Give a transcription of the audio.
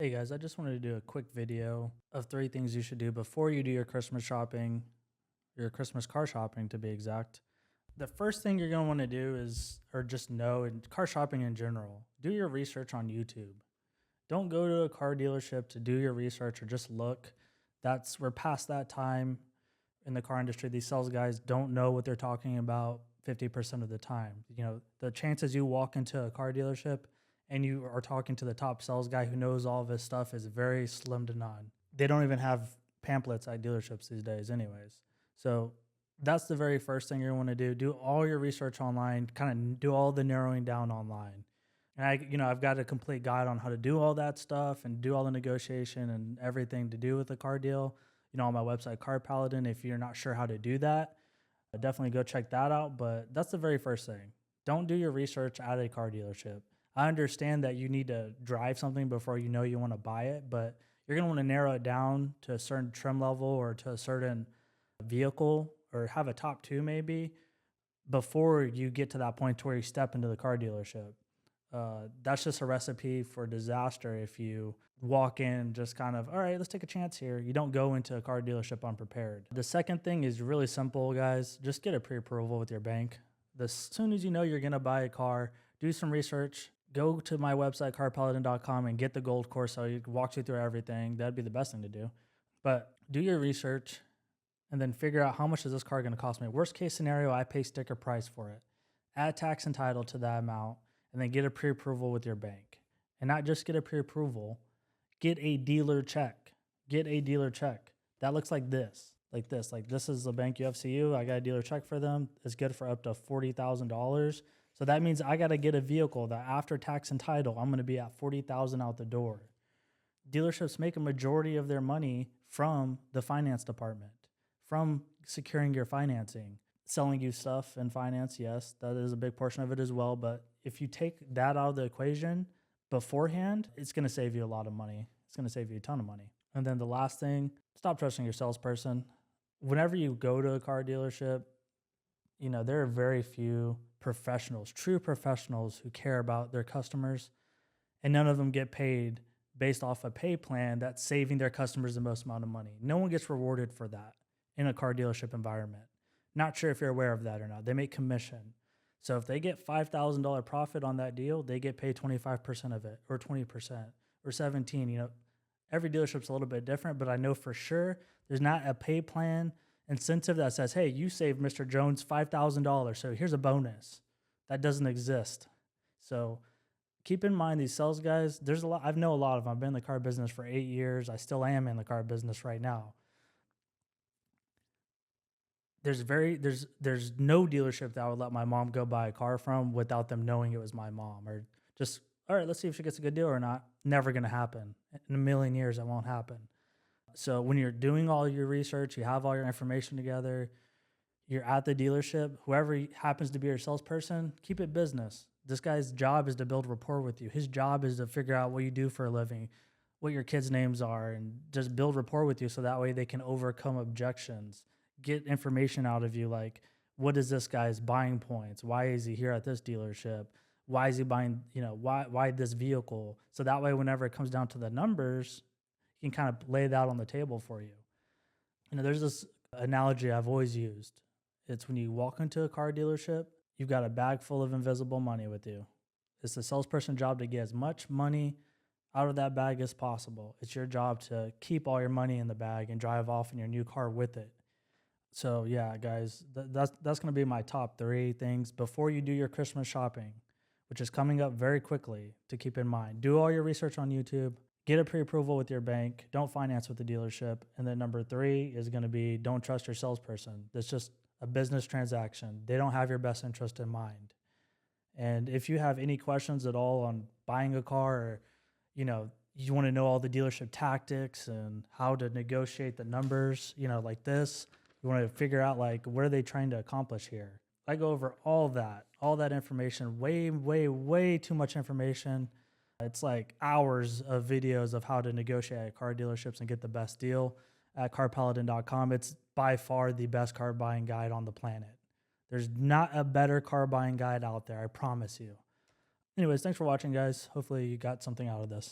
Hey guys, I just wanted to do a quick video of 3 things you should do before you do your Christmas shopping, your Christmas car shopping to be exact. The first thing you're going to want to do is, or just know, in car shopping in general, do your research on YouTube. Don't go to a car dealership to do your research or just look. We're past that time in the car industry. These sales guys don't know what they're talking about 50% of the time. You know, the chances you walk into a car dealership and you are talking to the top sales guy who knows all of his stuff is very slim to none. They don't even have pamphlets at dealerships these days, anyways. So that's the very first thing you want to do. Do all your research online, kind of do all the narrowing down online. And I've got a complete guide on how to do all that stuff and do all the negotiation and everything to do with the car deal, on my website, Car Paladin. If you're not sure how to do that, definitely go check that out. But that's the very first thing. Don't do your research at a car dealership. I understand that you need to drive something before you know you want to buy it, but you're going to want to narrow it down to a certain trim level or to a certain vehicle or have a top two maybe before you get to that point to where you step into the car dealership. That's just a recipe for disaster if you walk in just kind of, all right, let's take a chance here. You don't go into a car dealership unprepared. The second thing is really simple, guys. Just get a pre-approval with your bank. As soon as you know you're going to buy a car, do some research. Go to my website, carpaladin.com, and get the gold course so it walks you through everything. That'd be the best thing to do. But do your research and then figure out how much is this car going to cost me. Worst case scenario, I pay sticker price for it. Add tax and title to that amount, and then get a pre-approval with your bank. And not just get a pre-approval, get a dealer check. Get a dealer check. That looks like this. Like this is the bank UFCU. I got a dealer check for them. It's good for up to $40,000. So that means I got to get a vehicle that after tax and title, I'm going to be at $40,000 out the door. Dealerships make a majority of their money from the finance department, from securing your financing, selling you stuff and finance. Yes, that is a big portion of it as well. But if you take that out of the equation beforehand, it's going to save you a lot of money. It's going to save you a ton of money. And then the last thing, stop trusting your salesperson. Whenever you go to a car dealership, there are very few professionals, true professionals who care about their customers, and none of them get paid based off a pay plan that's saving their customers the most amount of money. No one gets rewarded for that in a car dealership environment. Not sure if you're aware of that or not. They make commission. So if they get $5,000 profit on that deal, they get paid 25% of it, or 20%, or 17%. Every dealership's a little bit different, but I know for sure there's not a pay plan incentive that says, hey, you saved Mr. Jones $5,000, so here's a bonus. That doesn't exist. So keep in mind these sales guys, there's a lot, I know a lot of them. I've been in the car business for 8 years. I still am in the car business right now. There's no dealership that I would let my mom go buy a car from without them knowing it was my mom, or just, all right, let's see if she gets a good deal or not. Never going to happen. In a million years, it won't happen. So when you're doing all your research, you have all your information together, you're at the dealership, whoever happens to be your salesperson, keep it business. This guy's job is to build rapport with you. His job is to figure out what you do for a living, what your kids' names are, and just build rapport with you so that way they can overcome objections, get information out of you like, what is this guy's buying points? Why is he here at this dealership? Why is he buying, why this vehicle? So that way, whenever it comes down to the numbers, you can kind of lay that on the table for you. There's this analogy I've always used. It's when you walk into a car dealership, you've got a bag full of invisible money with you. It's the salesperson's job to get as much money out of that bag as possible. It's your job to keep all your money in the bag and drive off in your new car with it. So yeah, guys, that's going to be my top 3 things before you do your Christmas shopping, which is coming up very quickly, to keep in mind. Do all your research on YouTube. Get a pre-approval with your bank. Don't finance with the dealership. And then number 3 is going to be, don't trust your salesperson. That's just a business transaction. They don't have your best interest in mind. And if you have any questions at all on buying a car, or, you want to know all the dealership tactics and how to negotiate the numbers, like this, you want to figure out like, what are they trying to accomplish here? I go over all that information, way, way, way too much information. It's like hours of videos of how to negotiate at car dealerships and get the best deal at carpaladin.com. It's by far the best car buying guide on the planet. There's not a better car buying guide out there, I promise you. Anyways, thanks for watching, guys. Hopefully you got something out of this.